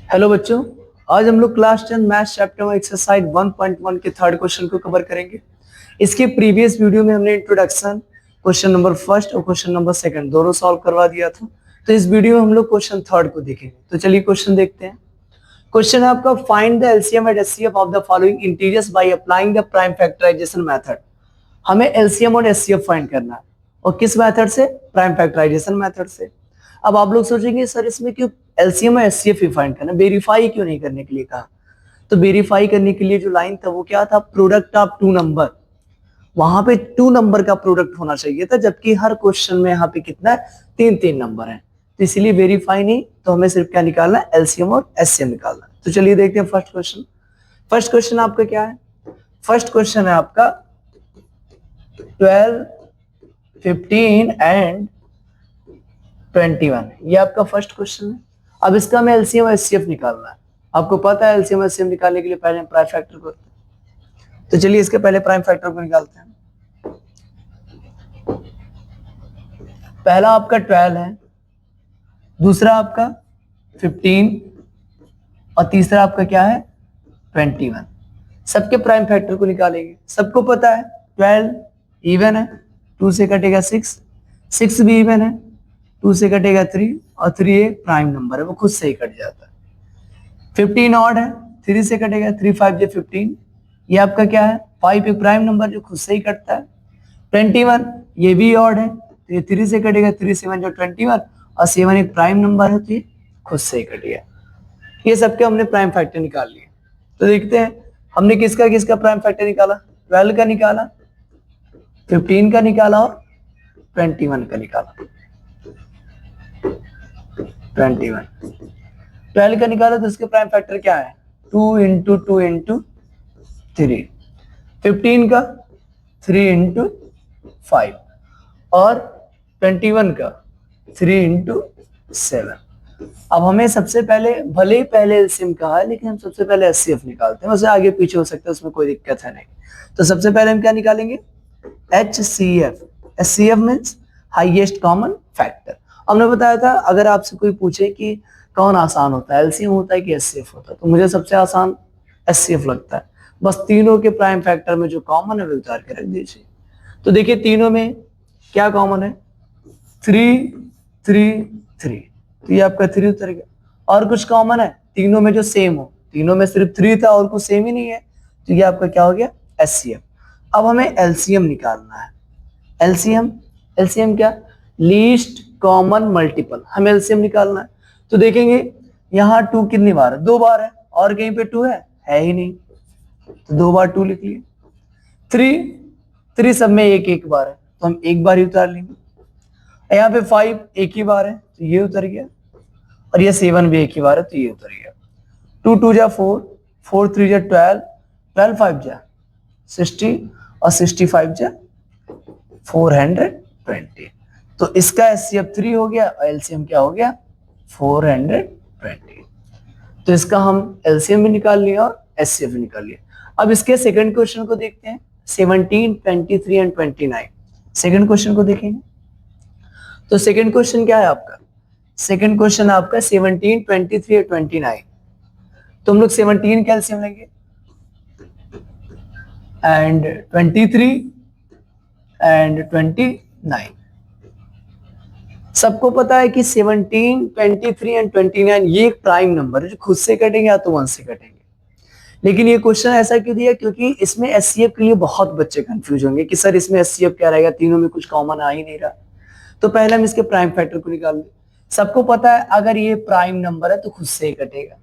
Hello बच्चों, आज हम लोग क्लास 10 मैथ्स चैप्टर में एक्सरसाइज 1.1 के थर्ड क्वेश्चन को कवर करेंगे। इसके प्रीवियस वीडियो में हमने इंट्रोडक्शन, क्वेश्चन नंबर फर्स्ट और क्वेश्चन नंबर सेकंड दोनों सॉल्व करवा दिया था। तो इस वीडियो में हम लोग क्वेश्चन थर्ड को देखेंगे। तो चलिए क्वेश्चन देखते हैं। क्वेश्चन है आपका, find the LCM and HCF of the following integers by applying the prime factorisation method. हमें एलसीएम और एचसीएफ फाइंड करना है और किस मेथड से? प्राइम फैक्टराइजेशन मेथड से। अब आप लोग सोचेंगे सर इसमें क्यों एलसीएम और एचसीएफ ही फाइंड करना, वेरीफाई क्यों नहीं करने के लिए कहा? तो वेरीफाई करने के लिए जो लाइन था वो क्या था? Product of two number. वहां पे टू नंबर का प्रोडक्ट होना चाहिए था, जबकि हर क्वेश्चन में यहाँ पे कितना है? तीन तीन नंबर है। तो इसीलिए वेरीफाई नहीं, तो हमें सिर्फ क्या निकालना है? एलसीएम और एचसीएफ निकालना है। तो चलिए देखते हैं फर्स्ट क्वेश्चन। फर्स्ट क्वेश्चन आपका क्या है? फर्स्ट क्वेश्चन है आपका 12, 15 एंड 21। ये आपका फर्स्ट क्वेश्चन है। अब इसका हमें एलसीएम और एचसीएफ निकालना है। आपको पता है एलसीएम और एचसीएफ निकालने के लिए पहले हम प्राइम फैक्टर को, तो चलिए इसके पहले प्राइम फैक्टर को निकालते हैं। पहला आपका 12 है, दूसरा आपका 15 और तीसरा आपका क्या है? 21। सबके प्राइम फैक्टर को निकालेंगे। सबको पता है 12 इवन है, 2 से कटेगा 6, 6 भी इवन है, 2 से कटेगा 3 और 3 एक प्राइम नंबर है, वो खुद से ही कट जाता है। 15 ऑड है, 3 से कटेगा 3, 5 जो 15, ये आपका क्या है? 5 एक प्राइम नंबर जो खुद से ही कटता है। 21 ये भी ऑड है, तो ये 3 से कटेगा 3, 7 जो 21 और 7 एक प्राइम नंबर है, तो ये खुद से ही कट गया। ये सबके हमने प्राइम फैक्टर निकाल लिए। तो देखते हैं हमने किसका किसका प्राइम फैक्टर निकाला। 12 का निकाला, 15 का निकाला और 21 का निकाला। 21 12 का निकाला तो इसके प्राइम फैक्टर क्या है? 2 इंटू 2 इंटू 3। 15 का 3 इंटू 5 और 21 का 3 इंटू 7। अब हमें सबसे पहले, भले ही पहले एलसीएम कहा है, लेकिन हम सबसे पहले एचसीएफ निकालते हैं। वैसे आगे पीछे हो सकता है, उसमें कोई दिक्कत है नहीं। तो सबसे पहले हम क्या निकालेंगे? HCF. HCF means highest common factor. हमने बताया था अगर आपसे कोई पूछे कि कौन आसान होता है, एलसीएम होता है कि एचसीएफ होता है, तो मुझे सबसे आसान एचसीएफ लगता है। बस तीनों के प्राइम फैक्टर में जो कॉमन है वो उतार के रख दीजिए। तो देखिए तीनों में क्या कॉमन है? 3 3 3, तो ये आपका 3 उतर गया। और कुछ कॉमन है तीनों में जो सेम हो? तीनों में सिर्फ 3 था और कुछ सेम ही नहीं है, तो ये आपका क्या हो गया? एचसीएफ। अब हमें एलसीएम निकालना है। एलसीएम, एलसीएम क्या? Least common multiple. हमें एलसीएम निकालना है। तो देखेंगे यहाँ 2 कितनी बार है? 2 बार है, और कहीं पे 2 है ही नहीं, तो 2 बार 2 लिख लिए। 3 सब में एक एक बार है, तो हम एक बार ही उतार लेंगे। यहाँ पे 5 एक ही बार है, तो ये उतर गया। और ये 7 भी एक ही बार है, तो ये उतर गया। 2 2 जा 4, 4 3 जा 12, 12 5 जा 60 और 65 जा 420। तो इसका एचसीएफ 3 हो गया और एलसीएम क्या हो गया? 420। तो इसका हम एलसीएम भी निकाल लिया और एचसीएफ भी निकाल लिया। अब इसके सेकंड क्वेश्चन को देखते हैं। 17, 23 एंड 29। सेकंड क्वेश्चन को देखेंगे। तो सेकंड क्वेश्चन क्या है आपका? सेकंड क्वेश्चन आपका 17, 23 और 29। तो हम लोग 17 का एलसीएम लेंगे एंड 23 एंड 29। सबको पता है कि 17, 23 एंड 29 ये एक प्राइम नंबर है जो खुद से कटेंगे या तो 1 से कटेंगे। लेकिन ये क्वेश्चन ऐसा क्यों दिया? क्योंकि इसमें एचसीएफ के लिए बहुत बच्चे कंफ्यूज होंगे कि सर इसमें एचसीएफ क्या रहेगा, तीनों में कुछ कॉमन आ ही नहीं रहा। तो पहले हम इसके प्राइम फैक्टर को निकाल दें। सबको पता है अगर ये प्राइम नंबर है तो खुद से ही कटेगा।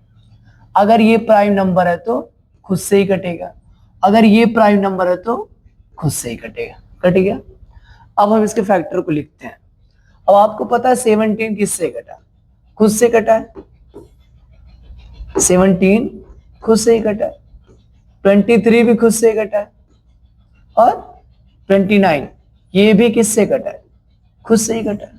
अगर ये प्राइम नंबर है तो खुद से ही कटेगा। अगर ये प्राइम नंबर है तो खुद से ही कटेगा। कट गया। अब हम इसके फैक्टर को लिखते हैं। अब आपको पता है 17 किससे कटा? खुद से कटा है। 17 खुद से ही कटा है, 23 भी खुद से कटा है और 29 ये भी किससे कटा है? खुद से ही कटा है।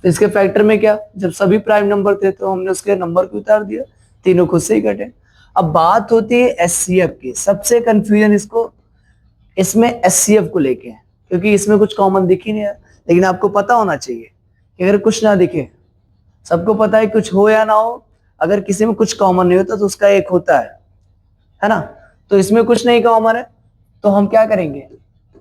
तो इसके फैक्टर में क्या, जब सभी प्राइम नंबर थे तो हमने उसके नंबर को उतार दिया, तीनों खुद से ही कटे। अब बात होती है एचसीएफ की। सबसे कंफ्यूजन इसको इसमें एचसीएफ को लेके है, क्योंकि इसमें कुछ कॉमन दिख ही नहीं है। लेकिन आपको पता होना चाहिए कि अगर कुछ ना दिखे, सबको पता है कुछ हो या ना हो, अगर किसी में कुछ कॉमन नहीं होता तो उसका एक होता है ना। तो इसमें कुछ नहीं कॉमन है तो हम क्या करेंगे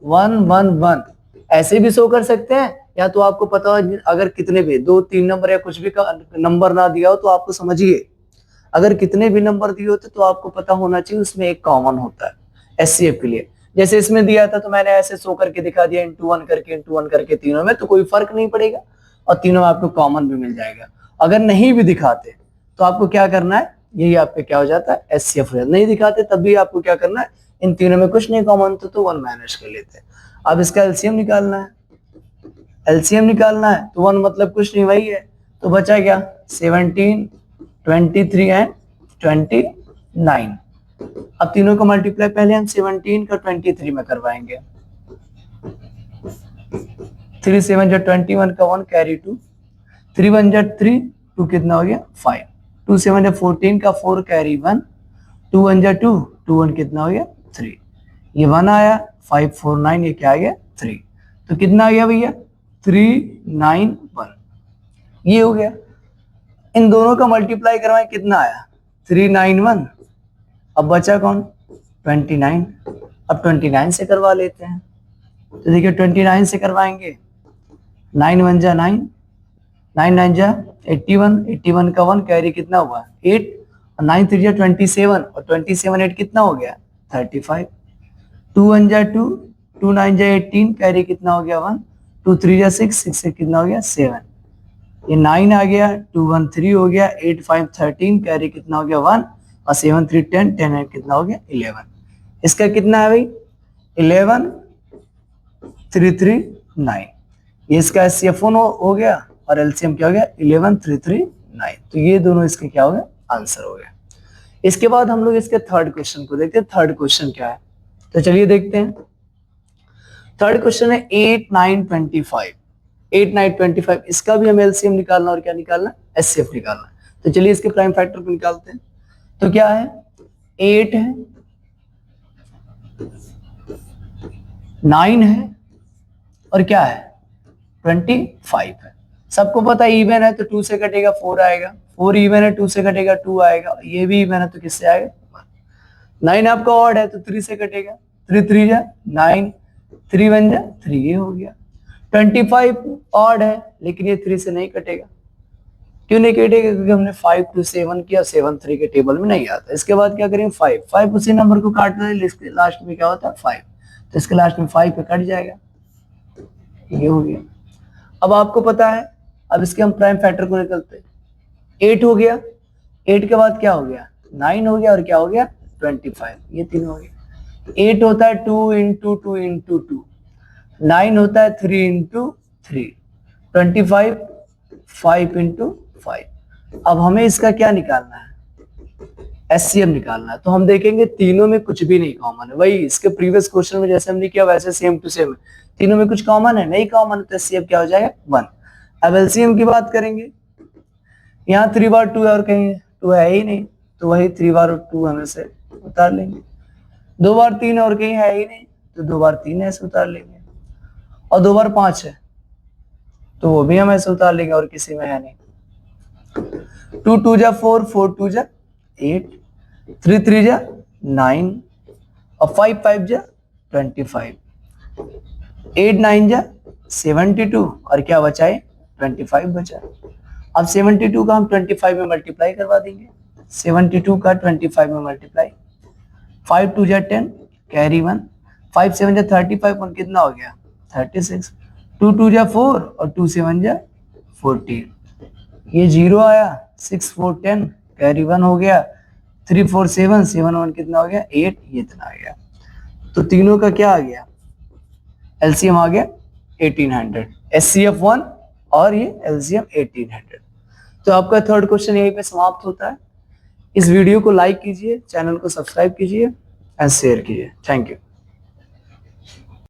1 1 1 ऐसे भी शो कर सकते हैं, या तो आपको पता हो अगर कितने भी 2 3 नंबर या कुछ भी नंबर ना दिया हो तो आपको समझिए अगर कितने भी नंबर दिए होते तो आपको पता होना चाहिए उसमें एक कॉमन होता है एचसीएफ के लिए। जैसे इसमें दिया था तो मैंने ऐसे शो करके दिखा दिया इंटू वन करके तीनों में, तो कोई फर्क नहीं पड़ेगा और तीनों में आपको कॉमन भी मिल जाएगा। अगर नहीं भी दिखाते तो आपको क्या करना है, यही आपका क्या हो जाता है एचसीएफ हो जाता है। नहीं दिखाते तब भी आपको क्या करना है, इन तीनों में कुछ नहीं कॉमन तो 1 माइनस कर लेते हैं। अब इसका एलसीएम निकालना है, एलसीएम निकालना है तो 1 मतलब कुछ नहीं वही है, तो बचा क्या 17 23 एंड 29। अब तीनों का मल्टीप्लाई पहले हम 17 का 23 में करवाएंगे। 3 7 जा 21 का 1 कैरी 2, 3 1 जा 3 2 कितना हो गया 5, 2 7 जा 14 का 4 कैरी 1, 2 1 जा 2 2 1 कितना हो गया 3, ये 1 आया 5 4 9 ये क्या आ गया 3, तो कितना आ गया भैया 3 9 1, ये हो गया। इन दोनों का मल्टीप्लाई करवाएं कितना आया 3 9 1, अब बचा कौन 29, अब 29 से करवा लेते हैं। तो देखिए 29 से करवाएंगे 9 1 जा 9, 9 9 जा 81, 81 का 1 कैरी कितना हुआ 8, और 9 3 जा 27 और 27 8 कितना हो गया 35, 2 1 जा 2, 2 9 जा 18 कैरी कितना हो गया 1, 2 3 जा 6, 6 से कितना हो गया 7, ये 9 आ गया 2 1 3 हो गया 8 5 13 कैरी कितना हो गया 1, और 7 3 10 10 8 कितना हो गया 11। इसका कितना है भाई 11 3 3 9, ये इसका एचसीएफ हो गया और एलसीएम क्या हो गया 11 3 3 9, तो ये दोनों इसके क्या हो गए आंसर हो गया। इसके बाद हम लोग इसके थर्ड क्वेश्चन को देखते हैं, थर्ड क्वेश्चन क्या है, तो चलिए देखते हैं। थर्ड क्वेश्चन है 8 9 25, 8 9 25, इसका भी हमें एलसीएम निकालना और क्या निकालना एचसीएफ निकालना। तो चलिए इसके प्राइम फैक्टर को निकालते हैं। तो क्या है 8 है 9 है और क्या है 25 है। सबको पता है इवन है तो 2 से कटेगा 4 आएगा, 4 इवन है 2 से कटेगा 2 आएगा, ये भी इवन है तो किससे आएगा 9 आपका ऑड है तो 3 से कटेगा, 3 3 जा 9, 3 1 जा 3, ये हो गया। 25 ऑड है लेकिन ये 3 से नहीं कटेगा, क्यों नहीं कटेगा क्योंकि हमने 5 to 7 किया, 7 3 के टेबल में नहीं आता। इसके बाद क्या करेंगे 5 5 उसी नंबर को काटना है, इसके लास्ट में क्या होता है 5, तो इसके लास्ट में 5 पे कट जाएगा, ये हो गया। अब आपको पता है अब इसके हम प्राइम फैक्टर को निकलते हैं। 8 हो गया, 8 के बाद क्या हो गया 9 हो गया और क्या हो गया 25, ये तीन हो गया। 8 होता है 2 into 2 into 2, 9 होता है 3 into 3, 25 5 into 5। अब हमें इसका क्या निकालना है एचसीएफ निकालना है। तो हम देखेंगे तीनों में कुछ भी नहीं कॉमन है, वही इसके प्रीवियस क्वेश्चन में जैसे हमने किया वैसे सेम टू सेम, तीनों में कुछ कॉमन है नहीं कॉमन, तो एचसीएफ क्या हो जाएगा 1। अब एलसीएम की बात करेंगे, यहाँ 3 बार 2 है और कहीं 2 है ही नहीं, तो वही 3 बार 2 हमें से उतार लेंगे। 2 बार 3 और कहीं है ही नहीं तो 2 बार 3 ऐसे उतार लेंगे, और 2 बार 5 है तो वो भी हम ऐसे उतार लेंगे और किसी में है नहीं। 2 2 जा 4, 4 2 जा 8, 3 3 जा 9 और 5 5 जा 25, 8 9 जा 72 और क्या बचा है 25 बचा। अब 72 का हम 25 में मल्टीप्लाई करवा देंगे, 72 का 25 में मल्टीप्लाई, 5 2 जा 10 कैरी 1, 5 7 जा 35 और कितना हो गया 36, 2 2 जा 4 और 2 7 जा 14, ये 0 आया, 6 4 10 कैरी 1 हो गया, 3 4 7 7 1 कितना हो गया 8, ये इतना आ गया। तो तीनों का क्या आ गया एलसीएम आ गया 1800, एचसीएफ 1 और ये एलसीएम 1800। तो आपका थर्ड क्वेश्चन यहीं पे समाप्त होता है। इस वीडियो को लाइक कीजिए, चैनल को सब्सक्राइब कीजिए एंड शेयर कीजिए। Thank you.